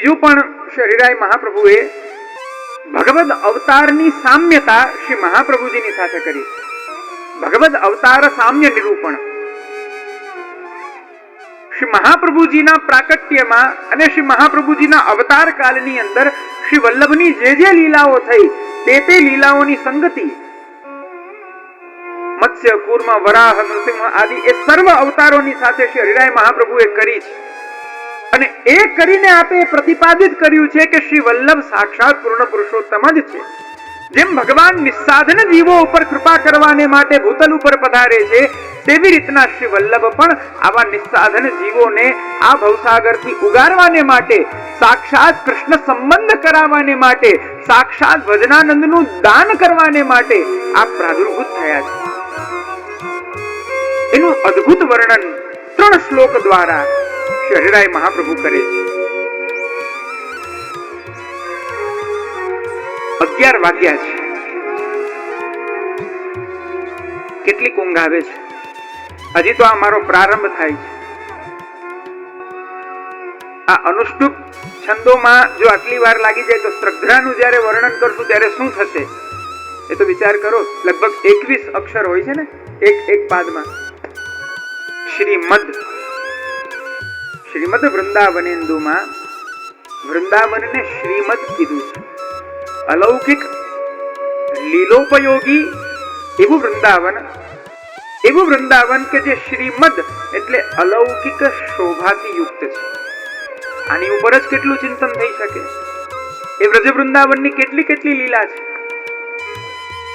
બીજું પણ શ્રી હરિરાય મહાપ્રભુએ ભગવદ અવતારની સામ્યતા શ્રી મહાપ્રભુજીની સાથે કરી. ભગવદ અવતાર સામ્ય નિરૂપણ શ્રી મહાપ્રભુજીના પ્રાકટ્યમાં અને શ્રી મહાપ્રભુજીના અવતાર કાળની અંદર શ્રી વલ્લભની જે લીલાઓ થઈ તે લીલાઓની સંગતિ મત્સ્ય, કૂર્મ, વરાહ, નૃસિંહ આદિ એ સર્વ અવતારોની સાથે શ્રી હરિરાય મહાપ્રભુએ કરી છે. અને એ કરીને આપે પ્રતિપાદિત કર્યું છે કે શ્રી વલ્લભ સાક્ષાત પૂર્ણ પુરુષોત્તમ જ છે. જેમ ભગવાન નિસ્સાધન જીવો ઉપર કૃપા કરવાને માટે ભૂતલ ઉપર પધારે છે, તેવી રીતના શ્રી વલ્લભ પણ આવા નિસ્સાધન જીવોને આ ભવસાગરથી ઉગારવાને માટે, સાક્ષાત કૃષ્ણ સંબંધ કરાવવાને માટે, સાક્ષાત ભજનાનંદનું દાન કરવાને માટે આ પ્રાદુર્ભૂત થયા છે. એનું અદ્ભુત વર્ણન 3 શ્લોક દ્વારા શ્રી હરિરાય મહાપ્રભુ કરે છે. 11 વાગ્યા છે. કેટલી ઊંઘ આવે છે. હજી તો આ મારો પ્રારંભ થાય છે. આ અનુષ્ટુપ છંદોમાં જો આટલી વાર લાગી જાય તો શ્રદ્ધાનું જ્યારે વર્ણન કરશું ત્યારે શું થશે એ તો વિચાર કરો. લગભગ 21 અક્ષર હોય છે ને એક પાદમાં. શ્રીમદ વૃંદાવનેન્દુમાં વૃંદાવનને શ્રીમદ કીધું છે. અલૌકિક લીલોપયોગી એવું વૃંદાવન કે જે શ્રીમદ એટલે અલૌકિક શોભાથી યુક્ત છે. આની ઉપર જ કેટલું ચિંતન થઈ શકે. એ વ્રજ વૃંદાવનની કેટલી લીલા છે.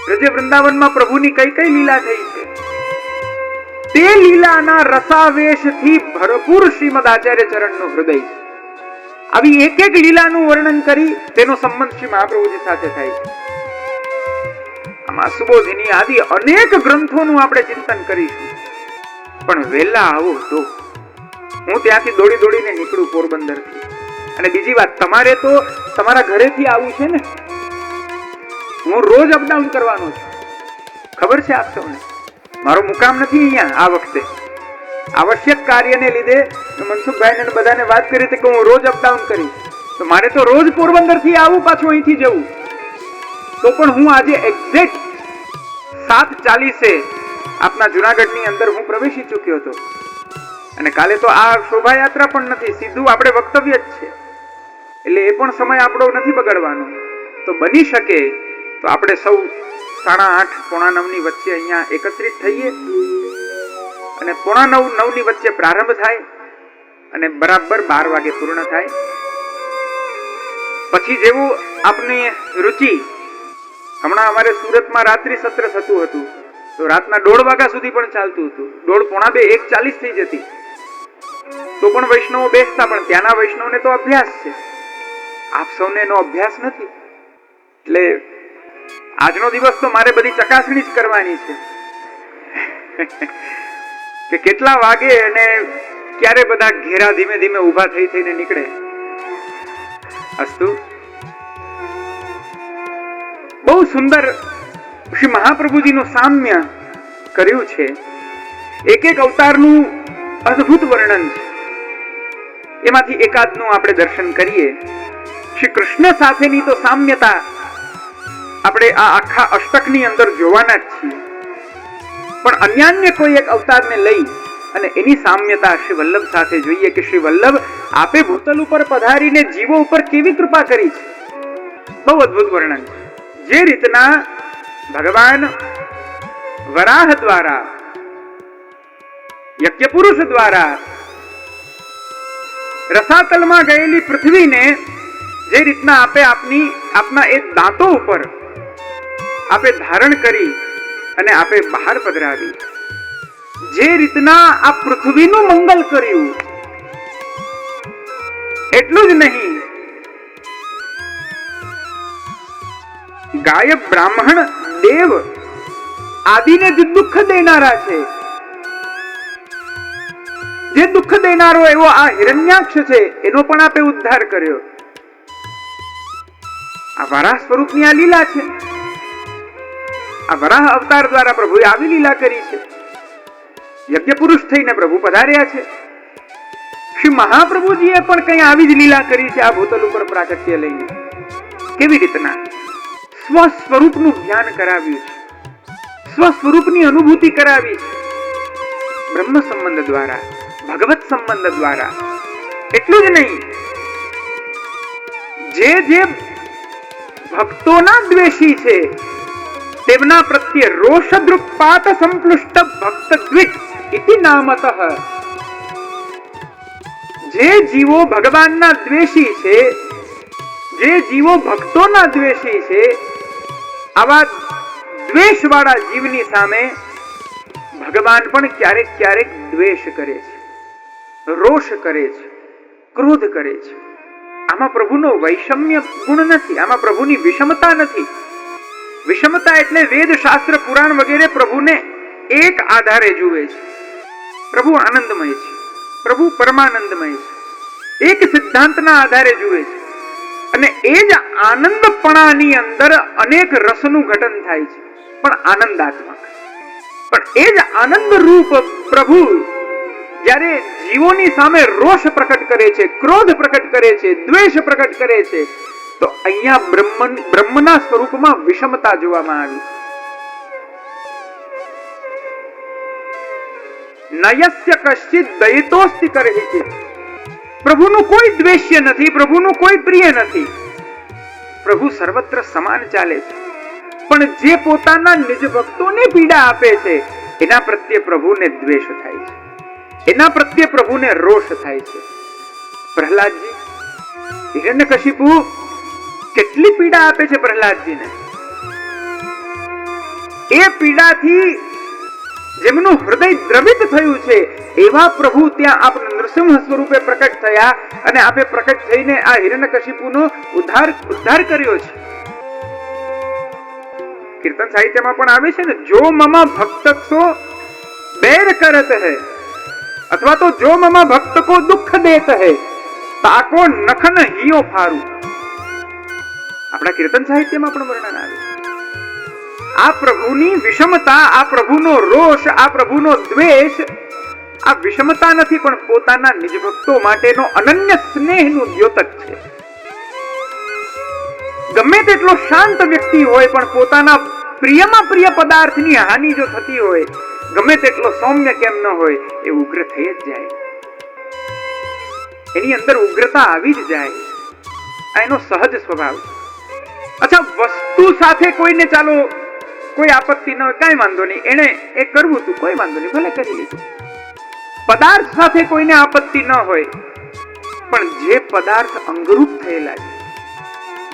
વ્રજ વૃંદાવનમાં પ્રભુની કઈ લીલા થઈ છે તે લીલાના રસાવેશથી ભરપૂર શ્રીમદ આચાર્ય ચરણનું હૃદય છે. આવી એક લીલાનું વર્ણન કરી તેનો સંબંધ શ્રી મહાપ્રભુજી સાથે થાય છે. આમાં સુબોધિની આદિ અનેક ગ્રંથોનું આપણે ચિંતન કરીશું. પણ વહેલા આવો તો હું ત્યાંથી દોડીને નીકળું પોરબંદરથી. અને બીજી વાત, તમારે તો તમારા ઘરેથી આવું છે ને. હું રોજ અપડાઉન કરવાનો છું. ખબર છે આપ સૌને. મારો મુકામ નથી અહીંયા આ વખતે. આવશ્યક કાર્યને લીધે મનસુખભાઈને બધાને વાત કરી હતી કે હું રોજ અપડાઉન કરીશ. તો મારે તો રોજ પોરબંદરથી આવું, પાછું અહીંથી જવું. તો પણ હું આજે એક્ઝેક્ટ 7:40 આપના જુનાગઢની અંદર હું પ્રવેશી ચૂક્યો હતો. અને કાલે તો આ શોભાયાત્રા પણ નથી, સીધું આપણે વક્તવ્ય જ છે. એટલે એ પણ સમય આપણો નથી બગાડવાનો. તો બની શકે તો આપણે સૌ 8:30 પોણા 9 વચ્ચે અહીંયા એકત્રિત થઈએ અને પોણા 9 ની વચ્ચે પ્રારંભ થાય અને બરાબર 12 વાગે પૂર્ણ થાય. પછી જેવું આપની રુચિ, હમણાં અમારે સુરતમાં રાત્રિ સત્ર થતું હતું તો રાતના 1:30 વાગ્યા સુધી પણ ચાલતું હતું. 1:30 પોણા 2 1:40 થઈ જતી તો પણ વૈષ્ણવો બેસતા. પણ ત્યાંના વૈષ્ણવને તો અભ્યાસ છે, આપ સૌને એનો અભ્યાસ નથી. એટલે આજનો દિવસ તો મારે બધી ચકાસણી જ કરવાની છે કે કેટલા વાગે અને ક્યારે બધા ઘેરા ધીમે ઊભા થઈને નીકળે. અસ્તુ. બહુ સુંદર શ્રી મહાપ્રભુજીનું સામ્ય કર્યું છે. એક અવતારનું અદ્ભુત વર્ણન છે. એમાંથી એકાદનું આપણે દર્શન કરીએ. શ્રી કૃષ્ણ સાથેની તો સામ્યતા આપણે આ આખા અષ્ટકની અંદર જોવાના જ છીએ. પણ અન્યાન્ય કોઈ એક અવતારને લઈ અને એની સામ્યતા શ્રી વલ્લભ સાથે જોઈએ કે શ્રી વલ્લભ આપે ભૂતલ ઉપર પધારીને જીવો ઉપર કેવી કૃપા કરી છે. બહુ અદ્ભુત વર્ણન છે. જે રીતના ભગવાન વરાહ દ્વારા, યજ્ઞપુરુષ દ્વારા રસાતલમાં ગયેલી પૃથ્વીને જે રીતના આપે આપના એ દાંતો ઉપર આપે ધારણ કરી અને આપે બહાર પધરાવી, જે રીતના આ પૃથ્વીનું મંગલ કર્યું, એટલું જ નહીં, ગાય, બ્રાહ્મણ, દેવ આદિને જે દુઃખ દેનારા છે, જે દુઃખ દેનારો એવો આ હિરણ્યાક્ષ છે, એનો પણ આપે ઉદ્ધાર કર્યો. આ વરાહ સ્વરૂપની આ લીલા છે. આ વરાહ અવતાર દ્વારા પ્રભુએ આવી લીલા કરી છે. યજ્ઞ પુરુષ થઈને પ્રભુ પધાર્યા છે. શ્રી મહાપ્રભુજીએ પણ કઈ આવી જ લીલા કરી છે આ ભૂતલ ઉપર પ્રાગટ્ય લઈને. કેવી રીતના? સ્વસ્વરૂપનું ધ્યાન કરાવ્યું છે, સ્વસ્વરૂપની અનુભૂતિ કરાવી છે બ્રહ્મ સંબંધ દ્વારા, ભગવત સંબંધ દ્વારા. એટલું જ નહીં, જે જે ભક્તોના દ્વેષી છે તેમના પ્રત્યે રોષદૃક્પાત સંપૃષ્ટ ભક્ત દ્વિજ ઇતિ નામતઃ. જે જીવો ભગવાનના દ્વેષી છે, જે જીવો ભક્તોના દ્વેષી છે, આવા દ્વેષવાળા જીવની સામે ભગવાન પણ ક્યારેક ક્યારેક દ્વેષ કરે છે, રોષ કરે છે, ક્રોધ કરે છે. આમાં પ્રભુનો વૈષમ્ય ગુણ નથી, આમાં પ્રભુની વિષમતા નથી. વિષમતા એટલે વેદ શાસ્ત્ર પુરાણ વગેરે પ્રભુને એક આધારે જુએ છે. પ્રભુ આનંદમય છે, પ્રભુ પરમાનંદમય છે, એક સિદ્ધાંતના આધારે જુએ છે. અને એ જ આનંદપણાની અંદર અનેક રસનું ઘટન થાય છે, પણ આનંદાત્મક. પણ એ જ આનંદ રૂપ પ્રભુ જ્યારે જીવોની સામે રોષ પ્રકટ કરે છે, ક્રોધ પ્રકટ કરે છે, દ્વેષ પ્રકટ કરે છે, તો અહીંયા બ્રહ્મના સ્વરૂપમાં વિષમતા જોવામાં આવી. નયસ્ય કશ્ચિત દયિતોસ્તિ કરહિ. પ્રભુનું કોઈ દ્વેષ્ય નથી, પ્રભુનું કોઈ પ્રિય નથી. પ્રભુ સર્વત્ર સમાન ચાલે છે. પણ જે પોતાના નિજ ભક્તોને પીડા આપે છે એના પ્રત્યે પ્રભુને દ્વેષ થાય છે, એના પ્રત્યે પ્રભુને રોષ થાય છે. પ્રહલાદજી, હિરણ્યકશિપુ કેટલી પીડા આપે છે પ્રહલાદજીને. એ પીડાથી જેમનું હૃદય દ્રવિત થયું છે એવા પ્રભુ ત્યાં આપ નૃસિંહ સ્વરૂપે પ્રકટ થયા અને આપે પ્રકટ થઈને આ હિરણ્યકશિપુનો ઉદ્ધાર કર્યો છે. કીર્તન સાહિત્યમાં પણ આવે છે ને, જો મમા ભક્તકો બેર કરત હૈ અથવા તો જો મમા ભક્ત કો દુઃખ દેત હૈ તાકો નખન હિયો ફારું. આપણા કીર્તન સાહિત્યમાં પણ વર્ણન આવે. આ પ્રભુની વિષમતા, આ પ્રભુનો રોષ, આ પ્રભુનો દ્વેષ, આ વિષમતા નથી પણ પોતાના નિજ ભક્તો માટેનો અનન્ય સ્નેહનું દ્યોતક છે. ગમે તેટલો શાંત વ્યક્તિ હોય પણ પોતાના પ્રિયમાં પ્રિય પદાર્થની હાનિ જો થતી હોય, ગમે તેટલો સૌમ્ય કેમ ન હોય, એ ઉગ્ર થઈ જ જાય. એની અંદર ઉગ્રતા આવી જ જાય. આ એનો સહજ સ્વભાવ. અચ્છા, વસ્તુ સાથે કોઈને ચાલો કોઈ આપત્તિ ન હોય, કઈ વાંધો નહીં, એને એ કરવું હતું, કોઈ વાંધો નહીં, ભલે કરી લીધું. પદાર્થ સાથે કોઈને આપત્તિ ન હોય, પણ જે પદાર્થ અંગરૂપ થયેલા છે,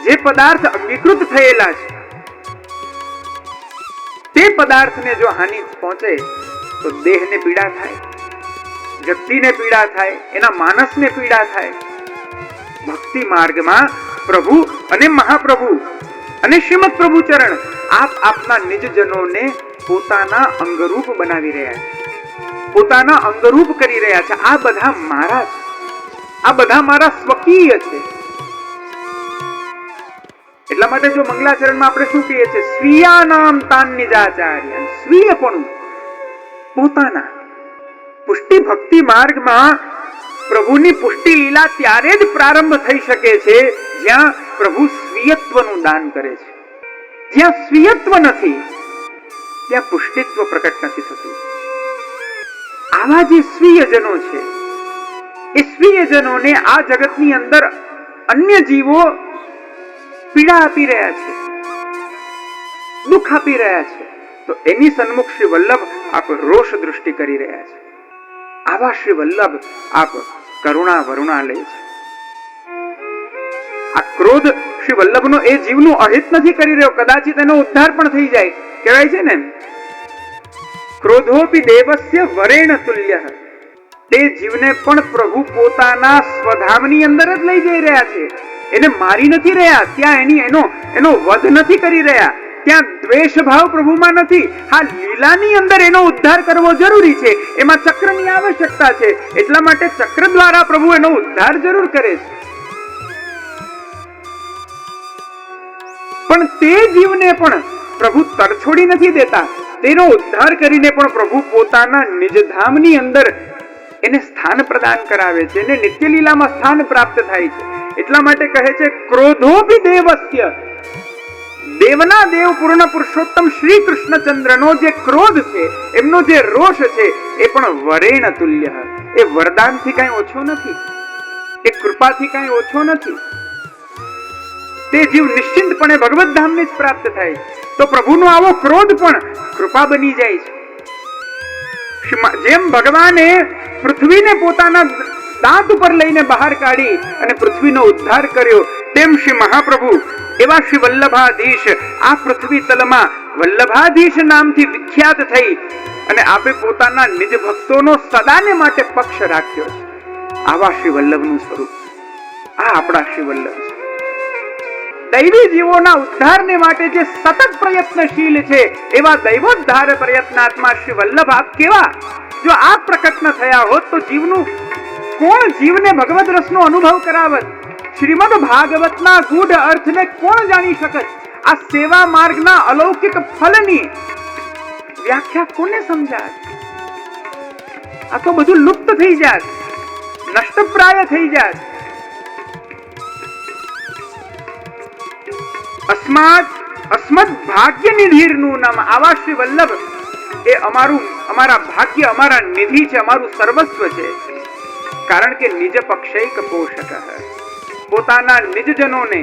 જે પદાર્થ અંગીકૃત થયેલા છે, તે પદાર્થને જો હાનિ પહોંચે તો દેહને પીડા થાય, વ્યક્તિને પીડા થાય, એના માનસને પીડા થાય. ભક્તિ માર્ગમાં પ્રભુ અને મહાપ્રભુ અને શ્રીમદ પ્રભુ ચરણ આપ આપના નિજજનોને પોતાના અંગરૂપ બનાવી રહ્યા છે, પોતાના અંગરૂપ કરી રહ્યા છે. આ બધા મારા છે, આ બધા મારા સ્વકીય છે. એટલા માટે જો મંગલાચરણમાં આપણે શું કહીએ છીએ, સ્વીયાનામ તાન નિજાચાર્ય. સ્વીયપણું, પોતાના. પુષ્ટિ ભક્તિ માર્ગમાં પ્રભુની પુષ્ટિ લીલા ત્યારે જ પ્રારંભ થઈ શકે છે જ્યાં પ્રભુ સ્વીયત્વનું દાન કરે છે. જ્યાં સ્વીયત્વ નથી ત્યાં પુષ્ટિત્વ પ્રકટ નથી થતું. આવા જે સ્વીયજનો છે, એ સ્વીયજનોને આ જગતની અંદર અન્ય જીવો પીડા આપી રહ્યા છે, દુઃખ આપી રહ્યા છે, તો એની સન્મુખ શ્રી વલ્લભ આપ રોષ દૃષ્ટિ કરી રહ્યા છે. આવા શ્રી વલ્લભ આપ કરુણા વરુણા લે છે. આ ક્રોધ શ્રી વલ્લભનો એ જીવનું અહિત નથી કરી રહ્યો, કદાચિત એનો ઉદ્ધાર પણ થઈ જાય. કહેવાય છે ને, ક્રોધોપી દેવસ્ય વરેણ તુલ્ય. તે જીવને પણ પ્રભુ પોતાના સ્વધામની અંદર જ લઈ જઈ રહ્યા છે. એને મારી નથી રહ્યા, ત્યાં એનો વધ નથી કરી રહ્યા, ત્યાં દ્વેષ ભાવ પ્રભુમાં નથી. હા, લીલાની અંદર એનો ઉદ્ધાર કરવો જરૂરી છે, એમાં ચક્રની આવશ્યકતા છે, એટલા માટે ચક્ર દ્વારા પ્રભુ એનો ઉદ્ધાર જરૂર કરે છે. પણ તે જીવને પણ પ્રભુ તરછોડી નથી દેતા. તેનો ઉદ્ધાર કરીને પણ પ્રભુ પોતાના નિજ ધામની અંદર એને સ્થાન પ્રદાન કરાવે છે, એને નિત્ય લીલામાં સ્થાન પ્રાપ્ત થાય છે. એટલા માટે કહે છે ક્રોધોપી દેવસ્ય, દેવના દેવ પૂર્ણ પુરુષોત્તમ શ્રી કૃષ્ણચંદ્રનો જે ક્રોધ છે, એમનો જે રોષ છે, એ પણ વરેણ તુલ્ય, એ વરદાનથી કઈ ઓછો નથી, એ કૃપાથી કઈ ઓછો નથી. તે જીવ નિશ્ચિંતપણે ભગવત ધામને જ પ્રાપ્ત થાય. તો પ્રભુનો આવો ક્રોધ પણ કૃપા બની જાય છે. જેમ ભગવાને પૃથ્વીને પોતાના દાંત ઉપર લઈને બહાર કાઢી અને પૃથ્વીનો ઉદ્ધાર કર્યો, તેમ શ્રી મહાપ્રભુ એવા શ્રી વલ્લભાધીશ આ પૃથ્વી તલમાં વલ્લભાધીશ નામથી વિખ્યાત થઈ અને આપે પોતાના નિજ ભક્તોનો સદાને માટે પક્ષ રાખ્યો છે. આવા શ્રી વલ્લભનું સ્વરૂપ, આ આપણા શ્રી વલ્લભ છે. દૈવી જીવોના ઉદ્ધારને માટે જે સતત પ્રયત્નશીલ છે, એવા દૈવોદ્ધાર પ્રયત્નાત્મા શ્રી વલ્લભ આપ કેવા? જો આપ પ્રકટ ન થયા હોત તો જીવનું કોણ જીવને ભગવદ રસનો અનુભવ કરાવત? શ્રીમદ ભાગવતના ગૂઢ અર્થને કોણ જાણી શકત? આ સેવા માર્ગના અલૌકિક ફલની વ્યાખ્યા કોને સમજાત? આ તો બધું લુપ્ત થઈ જાત, નષ્ટપ્રાય થઈ જાત. અસ્મદ ભાગ્ય નિધિરનું નામ, આવા શ્રી વલ્લભ એ અમારા ભાગ્ય, અમારા નિધિ છે, અમારું સર્વસ્વ છે. કારણ કે નિજ પક્ષૈક પોષક, પોતાના નિજજનોને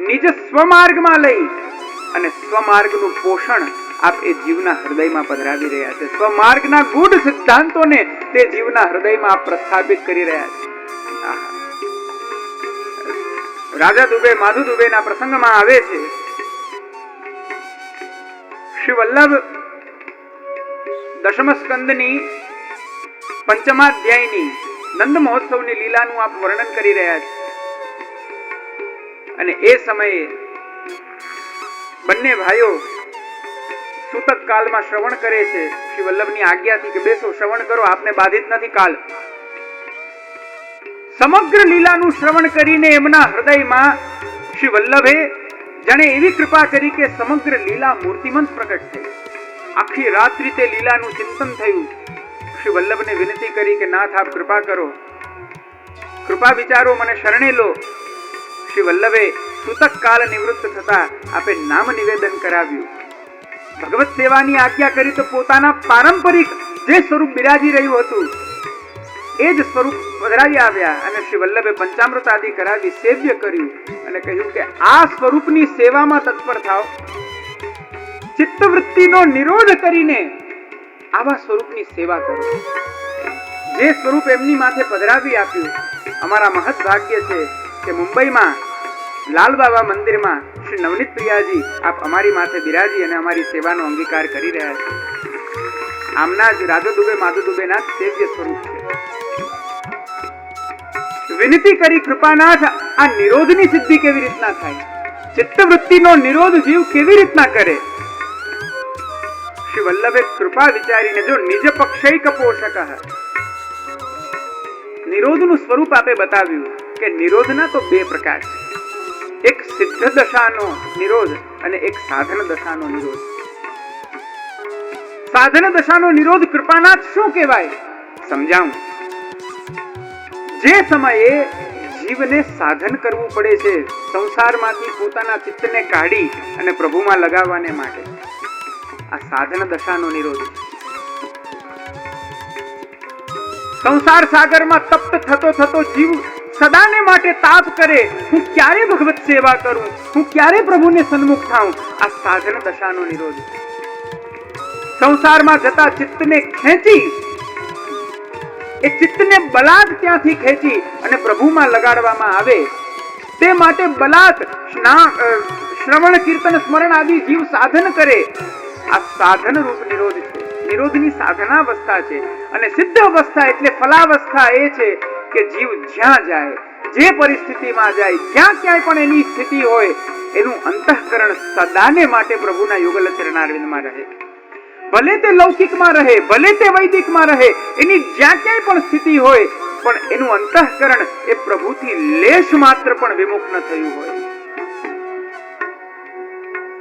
નિજ સ્વમાર્ગમાં લઈ અને સ્વમાર્ગનું પોષણ આપ એ જીવના હૃદયમાં પધરાવી રહ્યા છે. સ્વમાર્ગના ગૂઢ સિદ્ધાંતોને તે જીવના હૃદયમાં આપ પ્રસ્થાપિત કરી રહ્યા છે. રાજા દુબે, માધુ દુબે ના પ્રસંગમાં આવે છે શ્રી વલ્લભ દશમ સ્કંદની પંચમાધ્યાયની નંદ મહોત્સવની લીલાનું આપ વર્ણન કરી રહ્યા છે. અને એ સમયે બંને ભાઈઓ સૂતક કાલમાં શ્રવણ કરે છે શ્રી વલ્લભની આજ્ઞાથી કે બેસો, શ્રવણ કરો, આપને બાધિત નથી કાલ. સમગ્ર લીલાનું શ્રવણ કરીને એમના હૃદયમાં શ્રી વલ્લભે જાણે એવી કૃપા કરી કે સમગ્ર લીલા મૂર્તિમંત પ્રગટ થઈ. આખી રાત્રિ તે લીલાનું ચિંતન થયું. શ્રી વલ્લભને વિનંતી કરી કે નાથ આપ કૃપા કરો, કૃપા વિચારો, મને શરણે લો. શ્રી વલ્લભે સૂતક કાલ નિવૃત્ત થતા આપે નામ નિવેદન કરાવ્યું. ભગવત સેવાની આજ્ઞા કરી તો પોતાના પારંપરિક જે સ્વરૂપ બિરાજી રહ્યું હતું એ જ સ્વરૂપ પધરાવી આવ્યા અને શ્રી વલ્લભે પંચામૃત આદિ કરાવી સેવ્ય કર્યું અને કહ્યું કે આ સ્વરૂપની સેવામાં તત્પર થાઓ. ચિત્તવૃત્તિનો નિરોધ કરીને આવા સ્વરૂપની સેવા કરો. જે સ્વરૂપ એમની માથે પધરાવી આપ્યું, અમારા મહત ભાગ્ય છે કે મુંબઈમાં લાલબાબા મંદિરમાં શ્રી નવનીત પ્રિયાજી આપ અમારી માથે બિરાજી અને અમારી સેવાનો અંગીકાર કરી રહ્યા છે. આમના જ રાજો દુબે, માધુ દુબેના સેવ્ય સ્વરૂપ છે. વિનંતી કરી કૃપાનાથ આ નિરોધની સિદ્ધિ કેવી રીતના થાય? ચિત્તવૃત્તિનો નિરોધ જીવ કેવી રીતના કરે? શ્રી વલ્લભે કૃપા વિચારીને જો નિજ પક્ષૈક પોષક, નિરોધનું સ્વરૂપ આપે બતાવ્યું કે નિરોધના તો બે પ્રકાર છે. એક સિદ્ધ દશાનો નિરોધ અને એક સાધન દશાનો નિરોધ. સાધન દશાનો નિરોધ કૃપાનાથ શું કહેવાય? સમજાવું. જે સમયે જીવને સાધન કરવું પડે છે સંસારમાંથી પોતાના ચિત્તને કાઢી અને પ્રભુમાં લગાવવાને માટે, આ સાધન દશાનો નિરોધ. સંસાર સાગરમાં તપ્ત થતો થતો જીવ સદાને માટે તાપ કરે, હું ક્યારે ભગવત સેવા કરું, હું ક્યારે પ્રભુને સન્મુખ થાઉં. આ સાધન દશાનો નિરોધ. સંસારમાં જતા ચિત્તને ખેંચી, એ ચિત્તને બલાત ત્યાંથી ખેંચી અને પ્રભુમાં લગાડવામાં આવે તે માટે બલાત શ્રવણ કીર્તન સ્મરણ આદિ જીવ સાધન કરે. આ સાધન રૂપ નિરોધ છે. નિરોધની સાધનાવસ્થા છે. અને સિદ્ધ અવસ્થા એટલે ફલાવસ્થા એ છે કે જીવ જ્યાં જાય, જે પરિસ્થિતિમાં જાય, જ્યાં ક્યાંય પણ એની સ્થિતિ હોય, એનું અંતઃકરણ સદાને માટે પ્રભુના યુગલ ચરણારવિંદમાં રહે. ભલે તે લૌકિકમાં રહે, ભલે તે વૈદિકમાં રહે, એની જ્યાં ક્યાંય પણ સ્થિતિ હોય, પણ એનું અંતઃકરણ એ પ્રભુથી લેશ માત્ર પણ વિમુખ ન થયું હોય.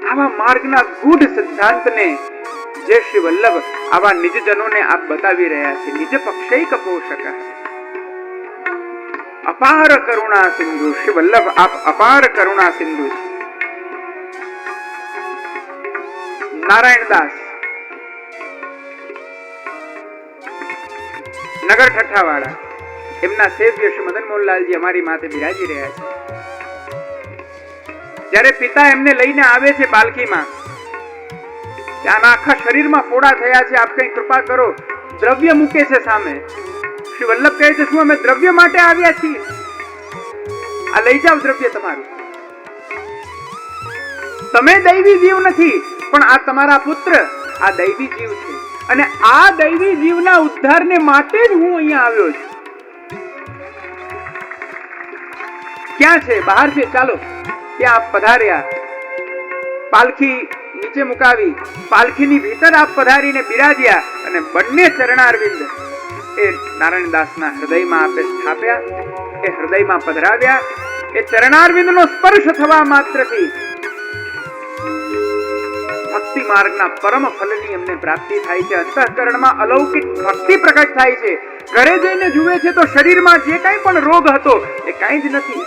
આવા માર્ગના ગૂઢ સિદ્ધાંતને જે શ્રી વલ્લભ આવા નિજજનોને આપ બતાવી રહ્યા છે. નિજ પક્ષૈક પોષક અપાર કરુણા સિંધુ. શ્રી વલ્લભ આપ અપાર કરુણા સિંધુ છે. નારાયણદાસ નગર ઠઠ્ઠાવાળા, એમના સેવ્ય શ્રી મદન મોહનલાલજી અમારી માથે બિરાજી રહ્યા છે. જ્યારે પિતા એમને લઈને આવે છે પાલખીમાં, ત્યાંના આખા શરીરમાં ફોડા થયા છે. આપ કઈ કૃપા કરો. દ્રવ્ય મૂકે છે સામે. શ્રી વલ્લભ કહે છે, શું અમે દ્રવ્ય માટે આવ્યા છીએ? આ લઈ જાવ દ્રવ્ય તમારું. તમે દૈવી જીવ નથી, પણ આ તમારા પુત્ર આ દૈવી જીવ છે, અને આ દૈવી જીવના ઉદ્ધારને માટે જ હું અહીંયા આવ્યો છું. ક્યાં છે? બહાર છે. ચાલો ત્યાં આપ પધાર્યા. પાલખી નીચે મુકાવી, પાલખીની ભીતર આપ પધારીને બિરાજ્યા અને બંને ચરણારવિંદ એ નારાયણદાસના હૃદયમાં આપે સ્થાપ્યા. એ હૃદયમાં પધરાવ્યા. એ ચરણારવિંદનો સ્પર્શ થવા માત્રથી ભક્તિ માર્ગના પરમ ફલની એમને પ્રાપ્તિ થાય છે. અંતઃકરણમાં અલૌકિક ભક્તિ પ્રકટ થાય છે. ઘરે જઈને જુએ છે તો શરીરમાં જે કાંઈ પણ રોગ હતો એ કાંઈ જ નથી.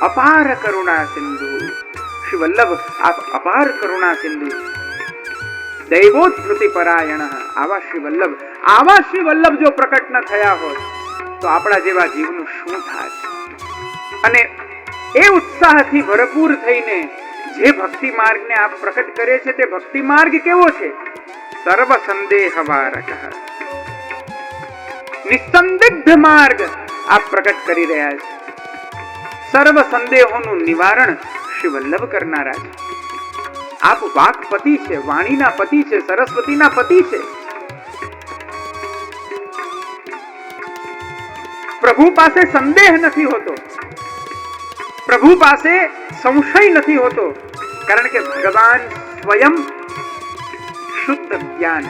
અપાર કરુણા સિંધુ. શ્રી વલ્લભ આપ અપાર કરુણા સિંધુ. દૈવોત્કૃતિ પરાયણ. આવા શ્રી વલ્લભ જો પ્રકટ ન થયા હોય તો આપણા જેવા જીવનું શું થાય? અને એ ઉત્સાહથી ભરપૂર થઈને જે ભક્તિ માર્ગને આપ પ્રકટ કરે છે તે ભક્તિ માર્ગ કેવો છે? સર્વ સંદેહ વારક, નિસંદિગ્ધ માર્ગ આપ પ્રકટ કરી રહ્યા છે. સર્વ સંદેહોનું નિવારણ શ્રી વલ્લભ કરનારા છે. આપ વાકપતિ છે, વાણીના પતિ છે, સરસ્વતીના પતિ છે. પ્રભુ પાસે સંદેહ નથી હોતો, પ્રભુ પાસે સંશય નથી હોતો, કારણ કે ભગવાન સ્વયં શુદ્ધ જ્ઞાન.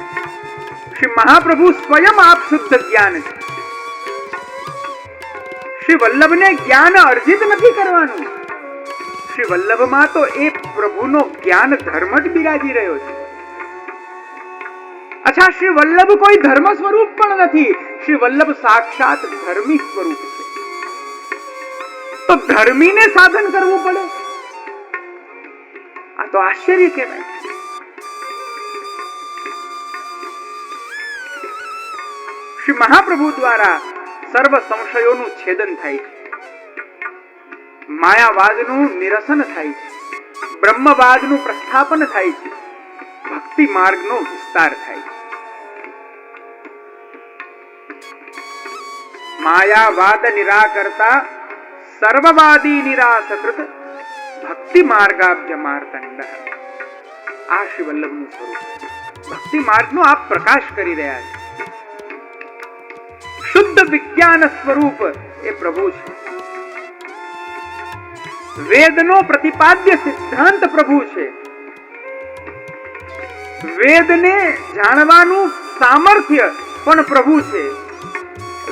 શ્રી મહાપ્રભુ સ્વયં આપ શુદ્ધ જ્ઞાન છે. શ્રી વલ્લભને જ્ઞાન અર્જિત નથી કરવાનું. શ્રી વલ્લભમાં તો એ પ્રભુનો જ્ઞાન ધર્મ જ બિરાજી રહ્યો છે. અચ્છા, શ્રી વલ્લભ કોઈ ધર્મ સ્વરૂપ પણ નથી. શ્રી વલ્લભ સાક્ષાત ધર્મી સ્વરૂપ છે. તો ધર્મીને સાધન કરવું પડે? આ તો આશ્ચર્ય કહેવાય. શ્રી મહાપ્રભુ દ્વારા સર્વ સંશયોનું છેદન થાય છે, માયાવાદનું નિરસન થાય છે, બ્રહ્મવાદનું પ્રસ્થાપન થાય છે, ભક્તિ માર્ગનો વિસ્તાર થાય છે. માયાવાદ નિરાકર્તા સર્વવાદી નિરાસકૃત ભક્તિ માર્ગાભ્ય માર્તંડ. આ શ્રી વલ્લભનું સ્વરૂપ. ભક્તિ માર્ગનો આપ પ્રકાશ કરી રહ્યા છે. શુદ્ધ વિજ્ઞાન સ્વરૂપ એ પ્રભુ છે. વેદનો પ્રતિપાદ્ય સિદ્ધાંત પ્રભુ છે. વેદને જાણવાનું સામર્થ્ય પણ પ્રભુ છે.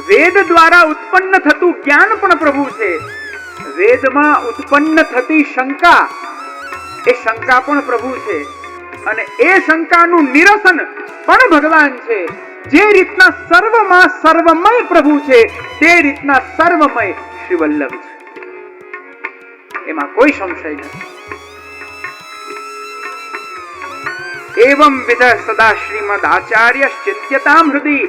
વેદ દ્વારા ઉત્પન્ન થતું જ્ઞાન પણ પ્રભુ છે. વેદમાં ઉત્પન્ન થતી શંકા, એ શંકા પણ પ્રભુ છે. અને એ શંકાનું નિરસન પણ ભગવાન છે. જે રીતના સર્વમાં સર્વમય પ્રભુ છે, તે રીતના સર્વમય શ્રી વલ્લભ છે. એમાં કોઈ સંશય નથી. એવં વિધ સદા શ્રીમદ આચાર્ય ચિંત્યતામ હૃદય.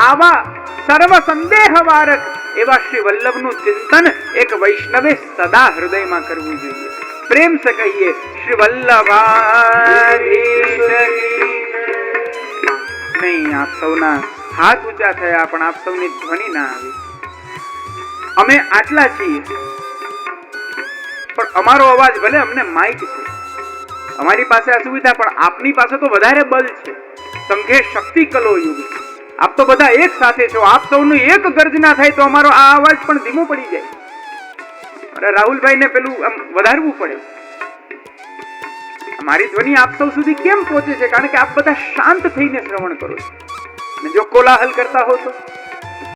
આવા સર્વ સંદેહ વારક એવા શ્રી વલ્લભનું ચિંતન એક વૈષ્ણવે સદા હૃદયમાં કરવું જોઈએ. પ્રેમ સે કહીએ શ્રી વલ્લભાધીશ. નહીં, આપ સૌના હાથ ઊંચા થયા પણ આપ સૌની ધ્વનિ ના આવી. અમે આટલા છીએ, પણ અમારો અવાજ ભલે અમને માઇક છે, અમારી પાસે આ સુવિધા, પણ આપની પાસે તો વધારે બળ છે. સંઘે શક્તિ કલો યુગ. આપ તો બધા એક સાથે છો. આપ સૌનું એક ગર્જના થાય તો અમારો આ અવાજ પણ ધીમો પડી જાય. અરે રાહુલભાઈ ને પેલું વધારવું પડે. મારી ધ્વનિ આપ સૌ સુધી કેમ પહોંચે છે? કારણ કે આપ બધા શાંત થઈને શ્રવણ કરો છો. જો કોલાહલ કરતા હો તો